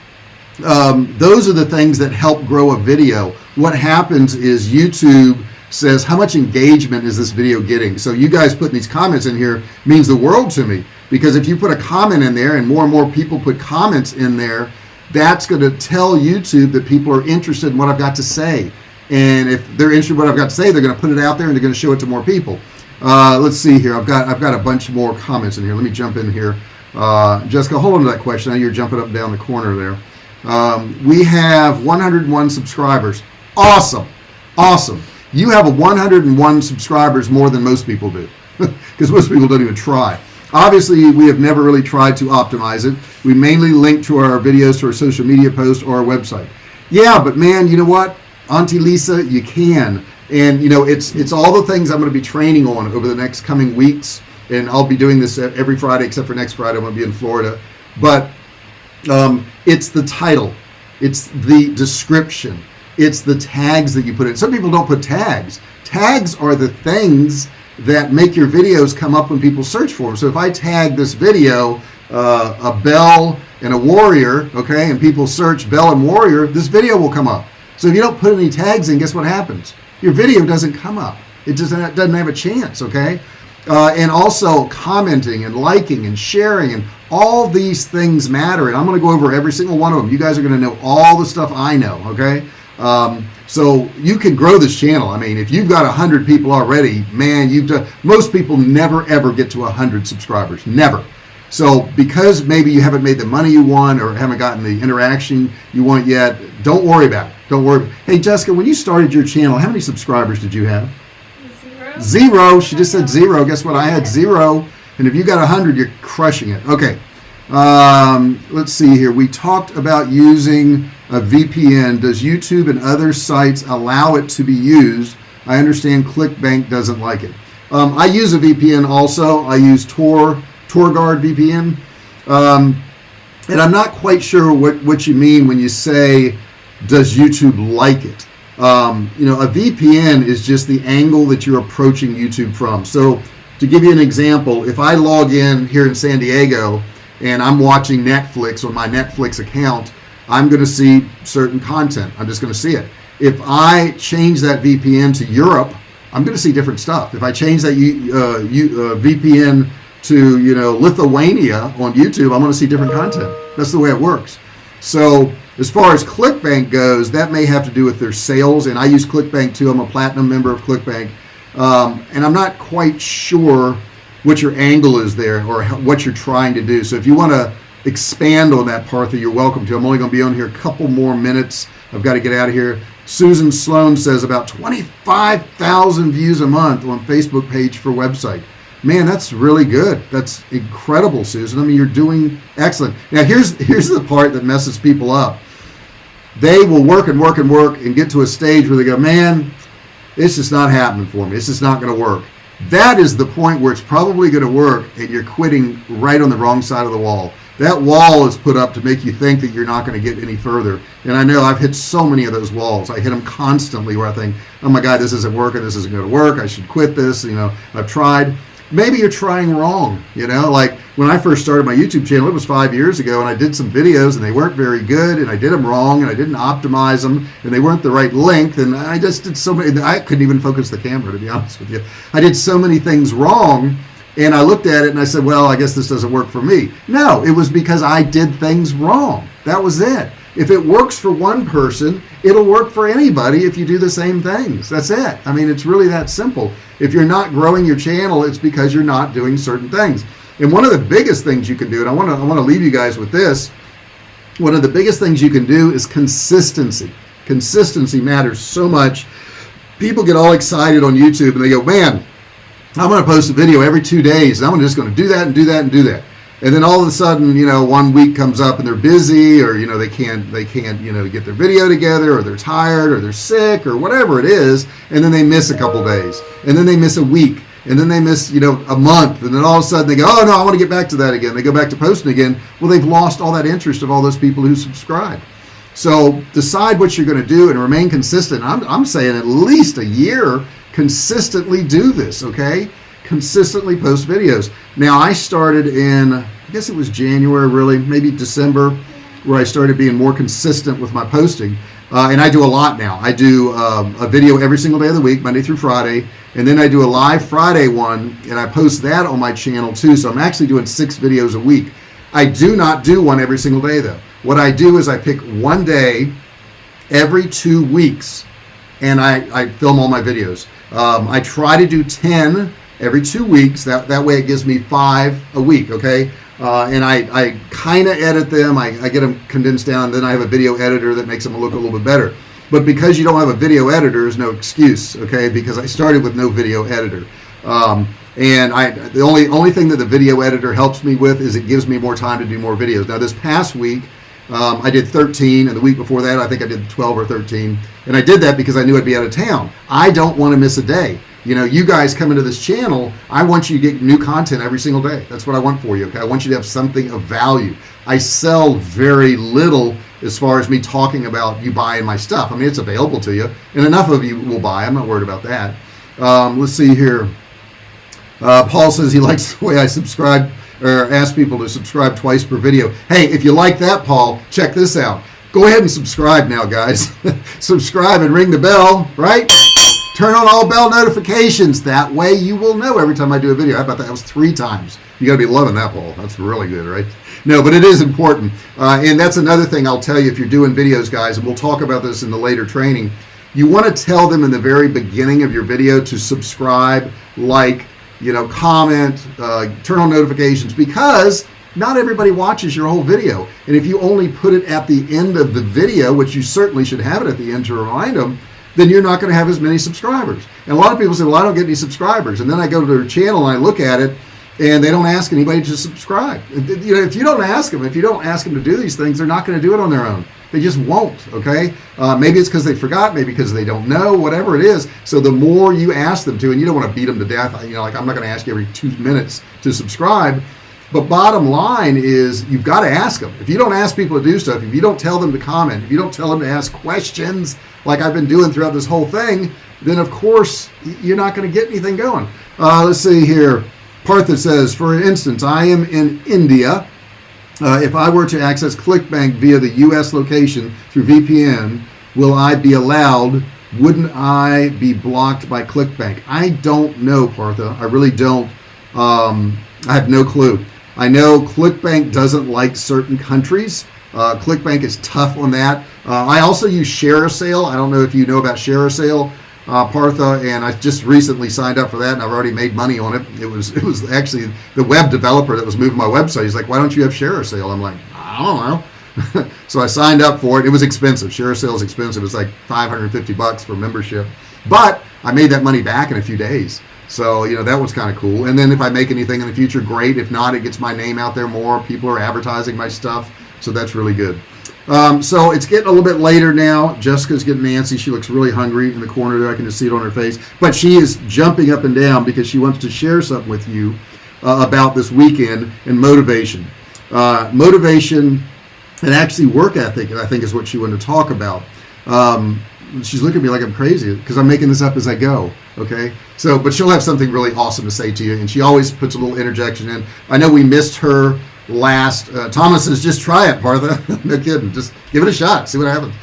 those are the things that help grow a video. What happens is YouTube says, how much engagement is this video getting? So you guys putting these comments in here means the world to me, because if you put a comment in there and more people put comments in there, that's going to tell YouTube that people are interested in what I've got to say. And if they're interested in what I've got to say, they're going to put it out there and they're going to show it to more people. Let's see here. I've got a bunch more comments in here. Let me jump in here. Jessica, hold on to that question. I know you're jumping up and down the corner there. We have 101 subscribers. Awesome. You have 101 subscribers more than most people do, because most people don't even try. Obviously, we have never really tried to optimize it. We mainly link to our videos to our social media posts or our website. Yeah, but man, you know what? Auntie Lisa, you can. And it's all the things I'm going to be training on over the next coming weeks, and I'll be doing this every Friday except for next Friday. I'm going to be in Florida. But it's the title, it's the description, it's the tags that you put in. Some people don't put tags. Tags are the things that make your videos come up when people search for them. So if I tag this video a bell and a warrior, okay, and people search bell and warrior, this video will come up. So if you don't put any tags in, guess what happens? Your video doesn't come up. It doesn't have a chance, okay? And also commenting and liking and sharing, and all these things matter. And I'm going to go over every single one of them. You guys are going to know all the stuff I know, okay? So you can grow this channel. I mean, if you've got 100 people already, man, most people never ever get to 100 subscribers, never. So because maybe you haven't made the money you want or haven't gotten the interaction you want yet, don't worry about it. Don't worry. Hey, Jessica, when you started your channel, how many subscribers did you have? 0. She just said 0. Guess what? I had 0. And if you got 100, you're crushing it. Okay. Let's see here. We talked about using a VPN. Does YouTube and other sites allow it to be used? I understand ClickBank doesn't like it. I use a VPN also. I use TorGuard VPN. And I'm not quite sure what you mean when you say, does YouTube like it? A VPN is just the angle that you're approaching YouTube from. So to give you an example, if I log in here in San Diego and I'm watching Netflix on my Netflix account, I'm going to see certain content. I'm just going to see it. If I change that VPN to Europe, I'm going to see different stuff. If I change that VPN to Lithuania on YouTube, I'm going to see different content. That's the way it works. So as far as ClickBank goes, that may have to do with their sales, and I use ClickBank too. I'm a platinum member of ClickBank, and I'm not quite sure what your angle is there or what you're trying to do. So if you want to expand on that, Partha, you're welcome to. I'm only going to be on here a couple more minutes. I've got to get out of here. Susan Sloan says about 25,000 views a month on Facebook page for website. Man, that's really good. That's incredible, Susan. I mean, you're doing excellent. Now, here's the part that messes people up. They will work and work and work and get to a stage where they go, man, it's just not happening for me. It's just not going to work. That is the point where it's probably going to work, and you're quitting right on the wrong side of the wall. That wall is put up to make you think that you're not going to get any further. And I know I've hit so many of those walls. I hit them constantly where I think, oh my God, this isn't working. This isn't going to work. I should quit this. I've tried. Maybe you're trying wrong, like when I first started my YouTube channel, it was 5 years ago, and I did some videos and they weren't very good, and I did them wrong, and I didn't optimize them, and they weren't the right length, and I just did so many. I couldn't even focus the camera, to be honest with you. I did so many things wrong, and I looked at it and I said, well, I guess this doesn't work for me. No, it was because I did things wrong. That was it. If it works for one person, it'll work for anybody if you do the same things. That's it. I mean, it's really that simple. If you're not growing your channel, it's because you're not doing certain things. And one of the biggest things you can do, and I want to leave you guys with this, one of the biggest things you can do is consistency. Consistency matters so much. People get all excited on YouTube and they go, man, I'm going to post a video every 2 days, and I'm just going to do that and do that and do that. And then all of a sudden, 1 week comes up and they're busy, or they can't get their video together, or they're tired, or they're sick, or whatever it is, and then they miss a couple days, and then they miss a week, and then they miss a month, and then all of a sudden they go, oh no, I want to get back to that again. They go back to posting again. Well, they've lost all that interest of all those people who subscribe. So decide what you're going to do and remain consistent. I'm saying at least a year. Consistently do this, okay? Consistently post videos. Now, I started in, I guess it was January, really, maybe December, where I started being more consistent with my posting. And I do a lot now. I do a video every single day of the week, Monday through Friday, and then I do a live Friday one, and I post that on my channel too. So I'm actually doing 6 videos a week. I do not do one every single day, though. What I do is I pick one day every 2 weeks, and I film all my videos. I try to do 10 every 2 weeks. That way it gives me 5 a week, okay? And I kind of edit them. I get them condensed down. Then I have a video editor that makes them look a little bit better. But because you don't have a video editor, there's no excuse, okay? Because I started with no video editor. And the only thing that the video editor helps me with is it gives me more time to do more videos. Now, this past week, I did 13, and the week before that I think I did 12 or 13, and I did that because I knew I'd be out of town. I don't want to miss a day. You know, you guys come into this channel, I want you to get new content every single day. That's what I want for you, okay? I want you to have something of value. I sell very little as far as me talking about you buying my stuff. I mean, it's available to you, and enough of you will buy. I'm not worried about that. Let's see here. Paul says he likes the way I subscribe or ask people to subscribe twice per video. Hey, if you like that, Paul, check this out. Go ahead and subscribe now, guys. Subscribe and ring the bell, right? Turn on all bell notifications. That way you will know every time I do a video. How about that? That was 3 times. You got to be loving that, Paul. That's really good, right? No, but it is important. And that's another thing I'll tell you if you're doing videos, guys, and we'll talk about this in the later training. You want to tell them in the very beginning of your video to subscribe, like, you know, comment, turn on notifications, because not everybody watches your whole video. And if you only put it at the end of the video, which you certainly should have it at the end to remind them, then you're not going to have as many subscribers. And a lot of people say, well, I don't get any subscribers. And then I go to their channel and I look at it, and they don't ask anybody to subscribe. You know, if you don't ask them to do these things, they're not going to do it on their own. They just won't, okay? Maybe it's because they forgot, maybe because they don't know, whatever it is. So the more you ask them to, and you don't want to beat them to death, you know, like I'm not going to ask you every 2 minutes to subscribe. But bottom line is you've got to ask them. If you don't ask people to do stuff, if you don't tell them to comment, if you don't tell them to ask questions like I've been doing throughout this whole thing, then of course you're not going to get anything going. Let's see here. Partha says, for instance, I am in India. If I were to access ClickBank via the U.S. location through VPN, will I be allowed? Wouldn't I be blocked by ClickBank? I don't know, Partha. I really don't. I have no clue. I know ClickBank doesn't like certain countries. ClickBank is tough on that. I also use ShareASale. I don't know if you know about ShareASale, Partha, and I just recently signed up for that, and I've already made money on it. It was actually the web developer that was moving my website. He's like, why don't you have ShareASale? I'm like, I don't know. So I signed up for it. It was expensive. ShareASale is expensive. It's like $550 for membership. But I made that money back in a few days. So, you know, that was kind of cool. And then if I make anything in the future, great. If not, it gets my name out there more. People are advertising my stuff. So that's really good. So it's getting a little bit later now. Jessica's getting antsy. She looks really hungry in the corner there. I can just see it on her face. But she is jumping up and down because she wants to share something with you about this weekend and motivation. Motivation and actually work ethic, I think, is what she wanted to talk about. She's looking at me like I'm crazy because I'm making this up as I go. Okay, so but she'll have something really awesome to say to you, and she always puts a little interjection in. I know we missed her last. Thomas says, just try it, Partha. No kidding, just give it a shot, see what happens.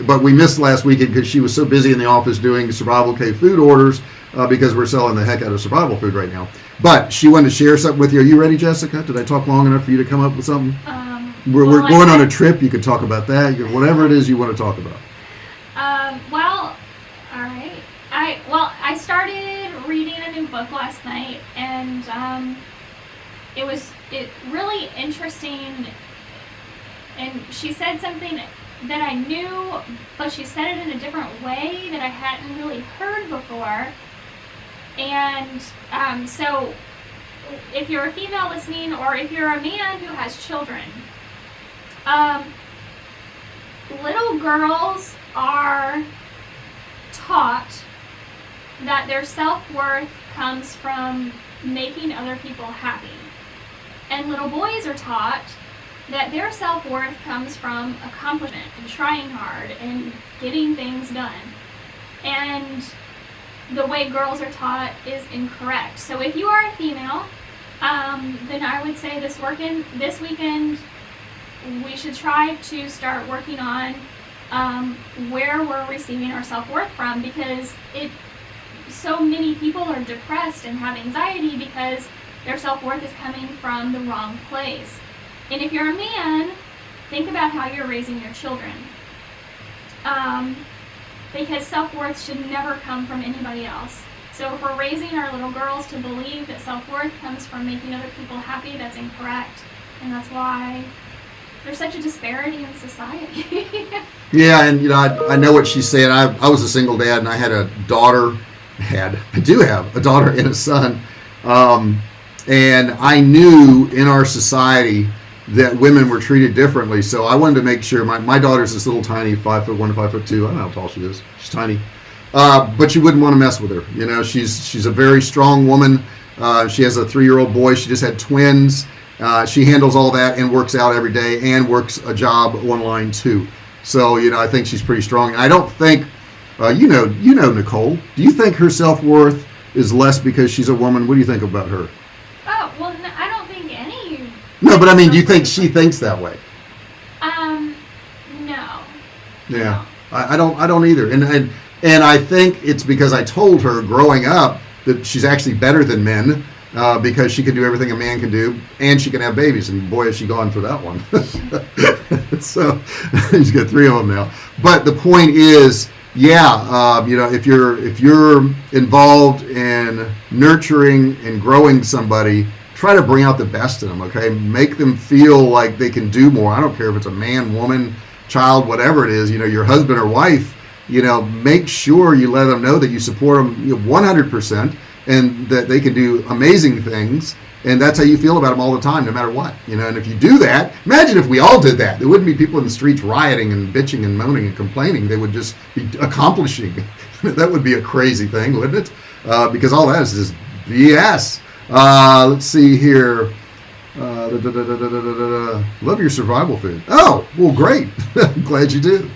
But we missed last weekend because she was so busy in the office doing Survivalcave food orders because we're selling the heck out of survival food right now. But she wanted to share something with you. Are you ready, Jessica? Did I talk long enough for you to come up with something? We're going on a trip. You could talk about that. Whatever it is you want to talk about. Well, all right. I started reading a new book last night, and it was really interesting. And she said something that I knew, but she said it in a different way that I hadn't really heard before. And so, if you're a female listening, or if you're a man who has children, little girls are taught that their self-worth comes from making other people happy. And little boys are taught that their self-worth comes from accomplishment and trying hard and getting things done. And the way girls are taught is incorrect. So if you are a female, then I would say this weekend we should try to start working on where we're receiving our self-worth from, because so many people are depressed and have anxiety because their self-worth is coming from the wrong place. And if you're a man, think about how you're raising your children, because self-worth should never come from anybody else. So if we're raising our little girls to believe that self-worth comes from making other people happy, that's incorrect, and that's why there's such a disparity in society. Yeah, and you know, I know what she's saying. I was a single dad, and I had a daughter. I do have a daughter and a son, and I knew in our society that women were treated differently. So I wanted to make sure. My daughter's this little tiny 5'1" to 5'2". I don't know how tall she is. She's tiny, but you wouldn't want to mess with her. You know, she's a very strong woman. She has a 3-year-old boy. She just had twins. She handles all that and works out every day and works a job online too. So, you know, I think she's pretty strong. And I don't think, you know, Nicole, do you think her self-worth is less because she's a woman? What do you think about her? Oh, well, no, I don't think any. No, but I mean, do you think she thinks that way? No. Yeah, I don't either. And I think it's because I told her growing up that she's actually better than men. Because she can do everything a man can do, and she can have babies, and boy, has she gone for that one. So she's got 3 of them now. But the point is, yeah, you know, if you're involved in nurturing and growing somebody, try to bring out the best in them. Okay, make them feel like they can do more. I don't care if it's a man, woman, child, whatever it is. You know, your husband or wife. You know, make sure you let them know that you support them 100%. And that they can do amazing things, and that's how you feel about them all the time, no matter what. You know, and if you do that, imagine if we all did that. There wouldn't be people in the streets rioting and bitching and moaning and complaining. They would just be accomplishing. That would be a crazy thing, wouldn't it? Because all that is just BS. Let's see here. Love your survival food. Oh, well, great. I'm glad you do.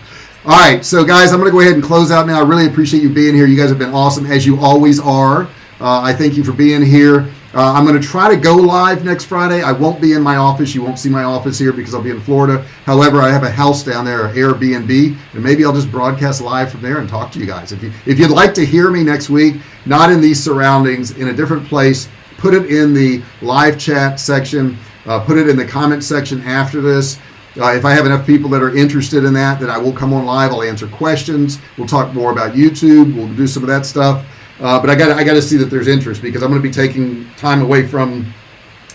All right, so guys, I'm going to go ahead and close out now. I really appreciate you being here. You guys have been awesome, as you always are. I thank you for being here. I'm going to try to go live next Friday. I won't be in my office. You won't see my office here because I'll be in Florida. However, I have a house down there, an Airbnb, and maybe I'll just broadcast live from there and talk to you guys. If you'd like to hear me next week, not in these surroundings, in a different place, put it in the live chat section. Put it in the comment section after this. If I have enough people that are interested in that I will come on live. I'll answer questions. We'll talk more about YouTube. We'll do some of that stuff. But I got to see that there's interest, because I'm going to be taking time away from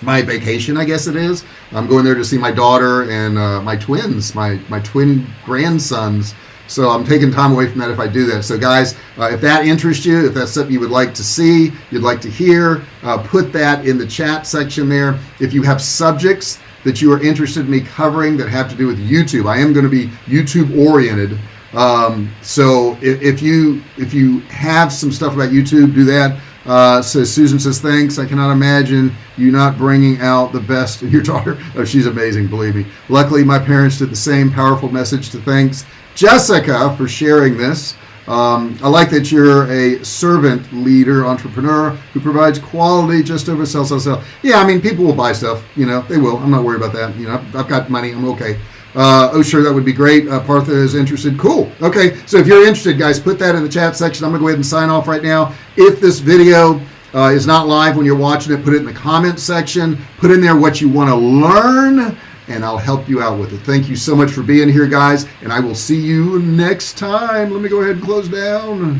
my vacation, I guess it is. I'm going there to see my daughter and my twins, my twin grandsons. So I'm taking time away from that if I do that. So guys, if that interests you, if that's something you would like to see, you'd like to hear, put that in the chat section there. If you have subjects that you are interested in me covering that have to do with YouTube, I am going to be YouTube oriented. So if you have some stuff about YouTube, do that. So Susan says, thanks. I cannot imagine you not bringing out the best in your daughter. Oh, she's amazing, believe me. Luckily, my parents did the same. Powerful message to thanks Jessica for sharing this. I like that you're a servant leader, entrepreneur who provides quality just over sell. Yeah, I mean, people will buy stuff. You know, they will. I'm not worried about that. You know, I've got money. I'm okay. Oh, sure, that would be great. Partha is interested. Cool. Okay, so if you're interested, guys, put that in the chat section. I'm going to go ahead and sign off right now. If this video is not live when you're watching it, put it in the comment section. Put in there what you want to learn, and I'll help you out with it. Thank you so much for being here, guys, and I will see you next time. Let me go ahead and close down.